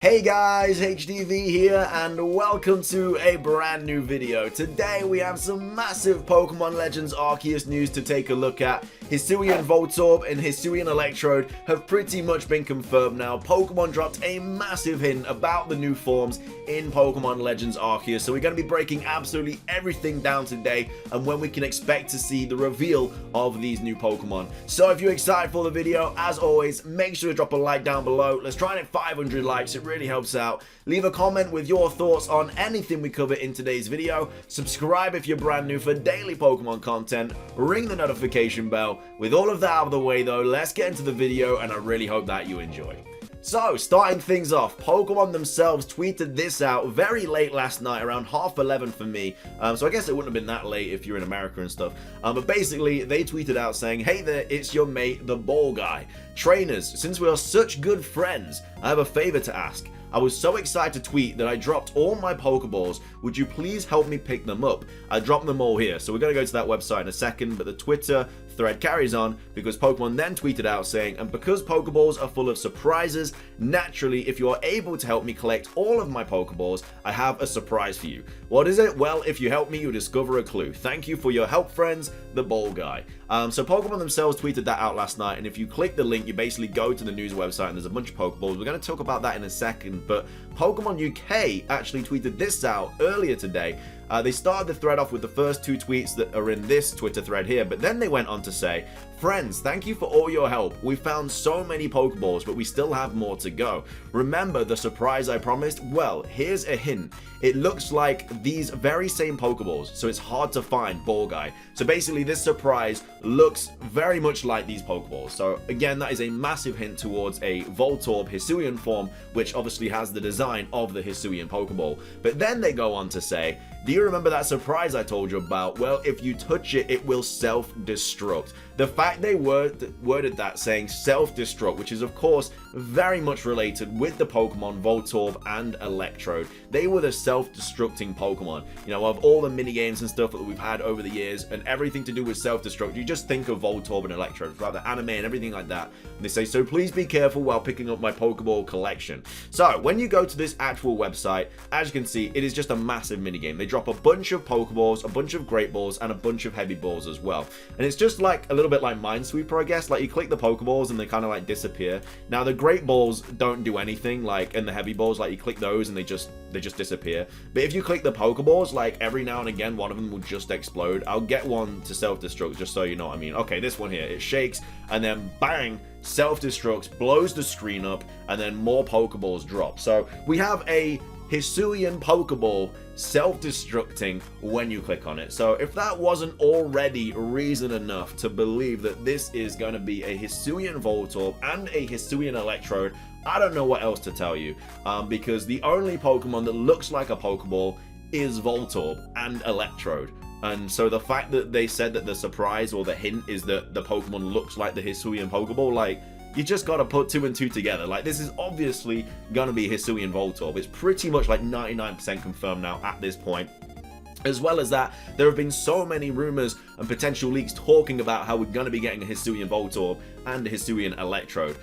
Hey guys, HDV here and welcome to a brand new video. Today we have some massive Pokemon Legends Arceus news to take a look at. Hisuian Voltorb and Hisuian Electrode have pretty much been confirmed now. Pokemon dropped a massive hint about the new forms in Pokemon Legends Arceus, so we're going to be breaking absolutely everything down today and when we can expect to see the reveal of these new Pokemon. So if you're excited for the video, as always, make sure to drop a like down below. Let's try and hit 500 likes. It really helps out. Leave a comment with your thoughts on anything we cover in today's video. Subscribe if you're brand new for daily Pokemon content. Ring the notification bell. With all of that out of the way though, let's get into the video and I really hope that you enjoy. So, starting things off, Pokemon themselves tweeted this out very late last night, around 11:30 for me, so I guess it wouldn't have been that late if you're in America and stuff, but basically, they tweeted out saying, "Hey there, it's your mate, the ball guy. Trainers, since we are such good friends, I have a favor to ask. I was so excited to tweet that I dropped all my Pokeballs. Would you please help me pick them up? I dropped them all here." So we're going to go to that website in a second, but the Twitter thread carries on because Pokemon then tweeted out saying, "And because Pokeballs are full of surprises, naturally, if you are able to help me collect all of my Pokeballs, I have a surprise for you. What is it? Well, if you help me, you'll discover a clue. Thank you for your help, friends, the ball guy." So Pokemon themselves tweeted that out last night, and if you click the link, you basically go to the news website and there's a bunch of Pokeballs. We're going to talk about that in a second, but Pokemon UK actually tweeted this out earlier today. They started the thread off with the first two tweets that are in this Twitter thread here, but then they went on to say, "Friends, thank you for all your help. We found so many Pokeballs, but we still have more to go. Remember the surprise I promised? Well, here's a hint. It looks like these very same Pokeballs, so it's hard to find, ball guy." So basically this surprise looks very much like these Pokeballs. So again, that is a massive hint towards a Voltorb Hisuian form, which obviously has the design of the Hisuian Pokeball. But then they go on to say, "Do you remember that surprise I told you about? Well, if you touch it, it will self-destruct." The fact they worded that saying self-destruct, which is of course very much related with the Pokemon Voltorb and Electrode. They were the self-destructing Pokemon. You know, of all the minigames and stuff that we've had over the years and everything to do with self-destruct, you just think of Voltorb and Electrode throughout the anime and everything like that. And they say, "So please be careful while picking up my Pokeball collection." So when you go to this actual website, as you can see, it is just a massive minigame. They drop a bunch of Pokeballs, a bunch of Great Balls, and a bunch of Heavy Balls as well. And it's just like a little bit like Minesweeper, I guess. Like you click the Pokeballs and they kind of like disappear. Now the Great Balls don't do anything, like, and the Heavy Balls, like you click those and they just disappear. But if you click the Pokeballs, like every now and again one of them will just explode. I'll get one to self-destruct just so you know what I mean. Okay, this one here, it shakes and then bang, self-destructs, blows the screen up, and then more Pokeballs drop. So we have a Hisuian Pokeball self-destructing when you click on it. So if that wasn't already reason enough to believe that this is going to be a Hisuian Voltorb and a Hisuian Electrode, I don't know what else to tell you, because the only Pokemon that looks like a Pokeball is Voltorb and Electrode. And so the fact that they said that the surprise or the hint is that the Pokemon looks like the Hisuian Pokeball, like, you just gotta put two and two together. Like, this is obviously gonna be Hisuian Voltorb. It's pretty much like 99% confirmed now at this point. As well as that, there have been so many rumors and potential leaks talking about how we're going to be getting a Hisuian Voltorb and a Hisuian Electrode.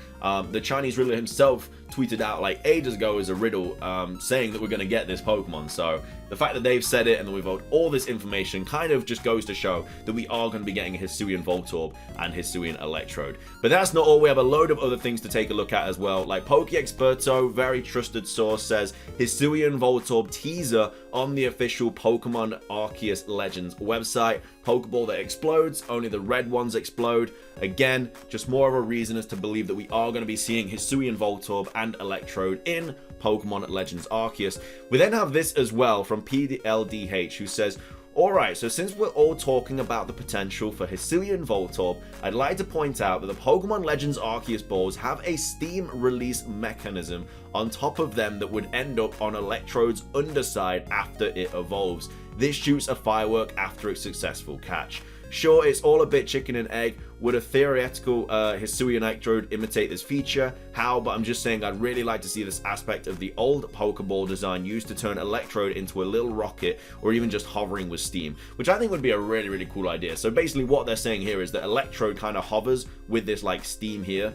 The Chinese ruler himself tweeted out like ages ago as a riddle, saying that we're going to get this Pokemon. So the fact that they've said it and that we've got all this information kind of just goes to show that we are going to be getting a Hisuian Voltorb and Hisuian Electrode. But that's not all. We have a load of other things to take a look at as well. Like PokeExperto, very trusted source, says Hisuian Voltorb teaser on the official Pokemon Arceus Legends website. Pokeball that explodes, only the red ones explode. Again, just more of a reason as to believe that we are going to be seeing Hisuian Voltorb and Electrode in Pokemon Legends Arceus. We then have this as well from PLDH, who says, "Alright, so since we're all talking about the potential for Hisuian Voltorb, I'd like to point out that the Pokemon Legends Arceus balls have a Steam release mechanism on top of them that would end up on Electrode's underside after it evolves. This shoots a firework after its successful catch. Sure, it's all a bit chicken and egg. Would a theoretical Hisuian Electrode imitate this feature? How? But I'm just saying I'd really like to see this aspect of the old Pokeball design used to turn Electrode into a little rocket or even just hovering with steam, which I think would be a really, really cool idea. So basically what they're saying here is that Electrode kind of hovers with this like steam here,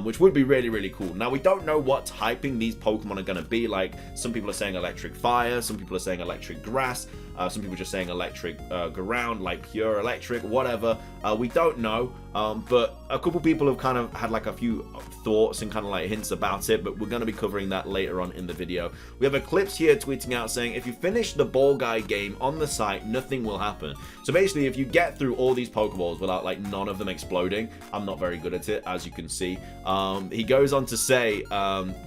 which would be really, really cool. Now, we don't know what typing these Pokemon are going to be. Like, some people are saying electric fire, some people are saying electric grass, some people are just saying electric ground, like pure electric, whatever. We don't know, but a couple people have kind of had like a few thoughts and kind of like hints about it, but we're going to be covering that later on in the video. We have Eclipse here tweeting out saying, if you finish the Ball Guy game on the site, nothing will happen. So basically, if you get through all these Pokeballs without like none of them exploding, I'm not very good at it, as you can see. He goes on to say,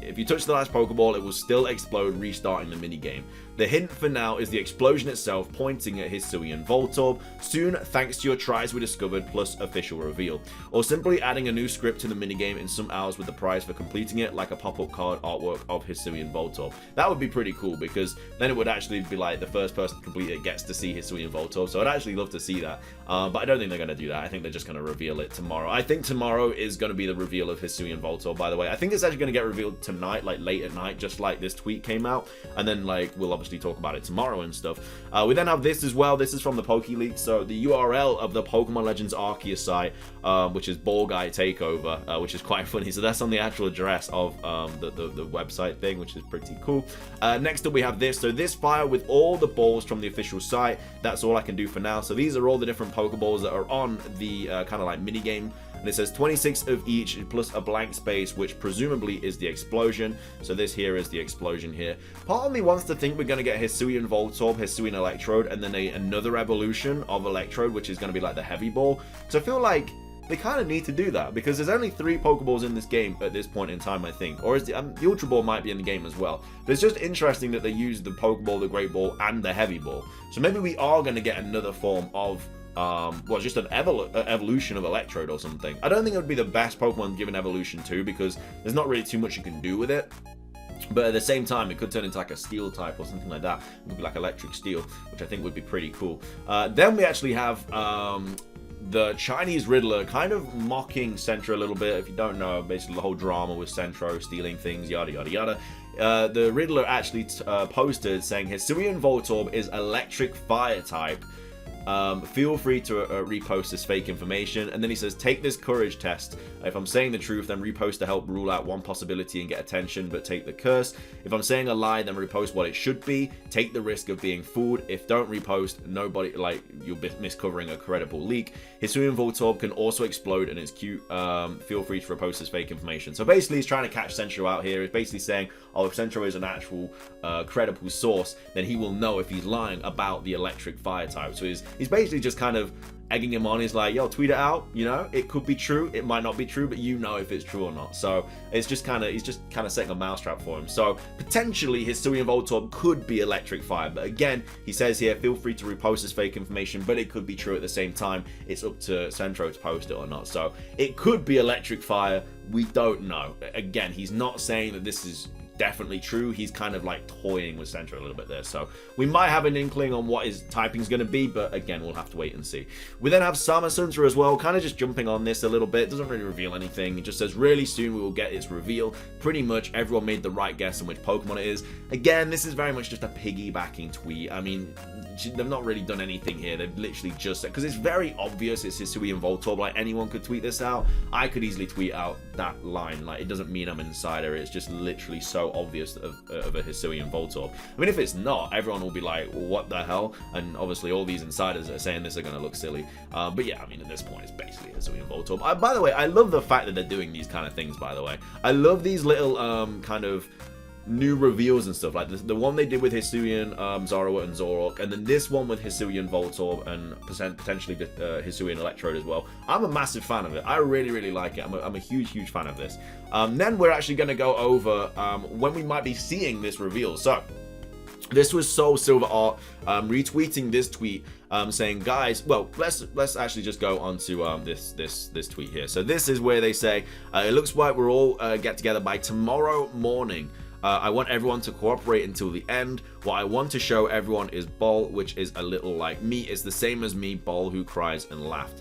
if you touch the last Pokeball, it will still explode, restarting the minigame. The hint for now is the explosion itself pointing at Hisuian Voltorb, soon thanks to your tries we discovered plus official reveal. Or simply adding a new script to the minigame in some hours with the prize for completing it, like a pop-up card artwork of Hisuian Voltorb. That would be pretty cool, because then it would actually be like the first person to complete it gets to see Hisuian Voltorb, so I'd actually love to see that. But I don't think they're going to do that. I think they're just going to reveal it tomorrow. I think tomorrow is going to be the reveal of Hisuian Voltorb, by the way. I think it's actually going to get revealed tonight, like late at night, just like this tweet came out, and then like we'll obviously talk about it tomorrow and stuff. We then have this as well. This is from the PokeLeaks. So the URL of the Pokemon Legends Arceus site, which is Ball Guy Takeover, which is quite funny. So that's on the actual address of the website thing, which is pretty cool. Next up we have this. So this file with all the balls from the official site. That's all I can do for now. So these are all the different Pokeballs that are on the kind of like mini game. And it says 26 of each plus a blank space, which presumably is the explosion. So this here is the explosion here. Part of me wants to think we're going to get Hisuian Voltorb, Hisuian Electrode, and then another evolution of Electrode, which is going to be like the Heavy Ball. So I feel like they kind of need to do that, because there's only 3 Pokeballs in this game at this point in time, I think. Or is the Ultra Ball might be in the game as well. But it's just interesting that they use the Pokeball, the Great Ball, and the Heavy Ball. So maybe we are going to get another form of well, just an evolution of Electrode or something. I don't think it would be the best Pokemon given evolution to, because there's not really too much you can do with it. But at the same time, it could turn into like a steel type or something like that. It would be like electric steel, which I think would be pretty cool. Then we actually have the Chinese Riddler kind of mocking Centro a little bit. If you don't know, basically the whole drama with Centro stealing things, yada yada yada. The Riddler actually posted saying Hisuian Voltorb is electric fire type. Feel free to repost this fake information. And then he says, take this courage test. If I'm saying the truth, then repost to help rule out one possibility and get attention, but take the curse. If I'm saying a lie, then repost what it should be. Take the risk of being fooled. If don't repost, nobody, like, you'll be miscovering a credible leak. Hisuian Voltorb can also explode and it's cute. Feel free to repost this fake information. So basically he's trying to catch Centro out here. He's basically saying, oh, if Centro is an actual credible source, then he will know if he's lying about the electric fire type. So he's basically just kind of egging him on. He's like, yo, tweet it out, you know, it could be true, it might not be true, but you know if it's true or not. So it's just kind of, he's just kind of setting a mousetrap for him. So potentially Hisuian Voltorb could be electric fire, but again, he says here, feel free to repost this fake information, but it could be true at the same time. It's up to Centro to post it or not. So it could be electric fire, we don't know. Again, he's not saying that this is definitely true. He's kind of like toying with Centro a little bit there, so we might have an inkling on what his typing's going to be, but again, we'll have to wait and see. We then have Samasuntra as well, kind of just jumping on this a little bit. Doesn't really reveal anything. It just says really soon we will get its reveal. Pretty much everyone made the right guess on which Pokemon it is. Again, this is very much just a piggybacking tweet. I mean, they've not really done anything here. They've literally just said, because it's very obvious it's Hisuian Voltorb. Like, anyone could tweet this out. I could easily tweet out that line. Like, it doesn't mean I'm an insider. It's just literally so obvious of a Hisuian Voltorb. I mean, if it's not, everyone will be like, well, what the hell? And obviously all these insiders that are saying this are going to look silly. But yeah, I mean, at this point, it's basically Hisuian Voltorb. By the way, I love the fact that they're doing these kind of things, by the way. I love these little kind of new reveals and stuff, like the one they did with Hisuian Zoroark and Zoroark, and then this one with Hisuian Voltorb and potentially Hisuian Electrode as well. I'm a massive fan of it. I really, really like it. I'm a huge fan of this. Then we're actually going to go over when we might be seeing this reveal. So this was Soul Silver Art retweeting this tweet saying, guys, well, let's actually just go on to this tweet here. So this is where they say, it looks like we're all get together by tomorrow morning. I want everyone to cooperate until the end. What I want to show everyone is Ball, which is a little like me. It's the same as me, Ball, who cries and laughed.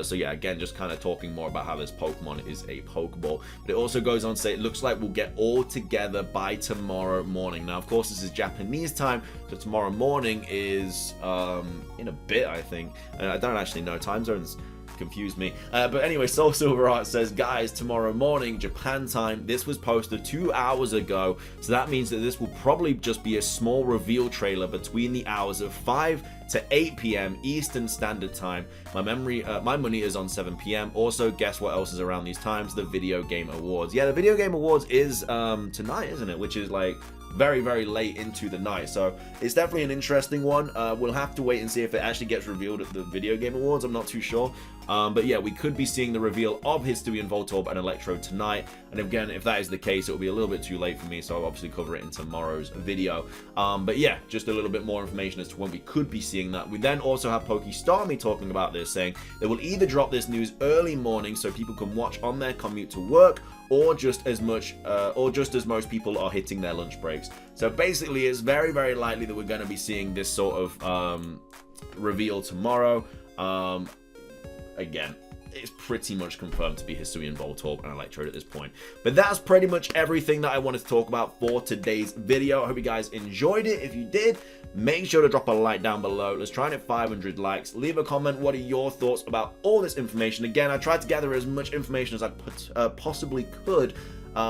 So yeah, again, just kind of talking more about how this Pokemon is a Pokeball. But it also goes on to say, it looks like we'll get all together by tomorrow morning. Now, of course, this is Japanese time, so tomorrow morning is in a bit, I think. I don't actually know time zones. confused me. But anyway, Soul Silver Art says, guys, tomorrow morning, Japan time. This was posted 2 hours ago, so that means that this will probably just be a small reveal trailer between the hours of 5 to 8 p.m. Eastern Standard Time. My money is on 7 p.m. Also, guess what else is around these times? The Video Game Awards. Yeah, the Video Game Awards is tonight, isn't it? Which is like very, very late into the night. So it's definitely an interesting one. We'll have to wait and see if it actually gets revealed at the Video Game Awards. I'm not too sure. But yeah, we could be seeing the reveal of Hisuian Voltorb and Electrode tonight. And again, if that is the case, it will be a little bit too late for me, so I'll obviously cover it in tomorrow's video. But yeah, just a little bit more information as to when we could be seeing that. We then also have Pokestarmy talking about this, saying they will either drop this news early morning so people can watch on their commute to work, or just as most people are hitting their lunch breaks. So basically, it's very, very likely that we're going to be seeing this sort of reveal tomorrow. Again, it's pretty much confirmed to be Hisuian Voltorb and Electrode at this point. But that's pretty much everything that I wanted to talk about for today's video. I hope you guys enjoyed it. If you did, make sure to drop a like down below. Let's try and hit 500 likes. Leave a comment. What are your thoughts about all this information? Again, I tried to gather as much information as I possibly could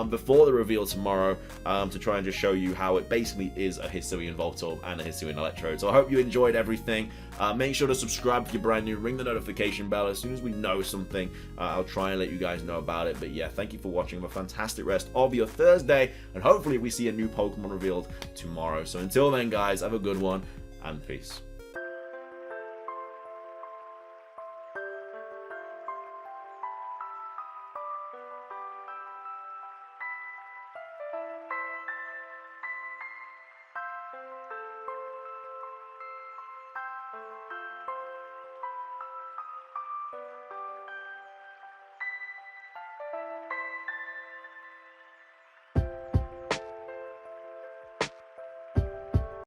before the reveal tomorrow, to try and just show you how it basically is a Hisuian Voltorb and a Hisuian Electrode. So I hope you enjoyed everything. Make sure to subscribe if you're brand new, ring the notification bell. As soon as we know something, I'll try and let you guys know about it. But yeah, thank you for watching. Have a fantastic rest of your Thursday, and hopefully we see a new Pokemon revealed tomorrow. So until then, guys, have a good one, and peace.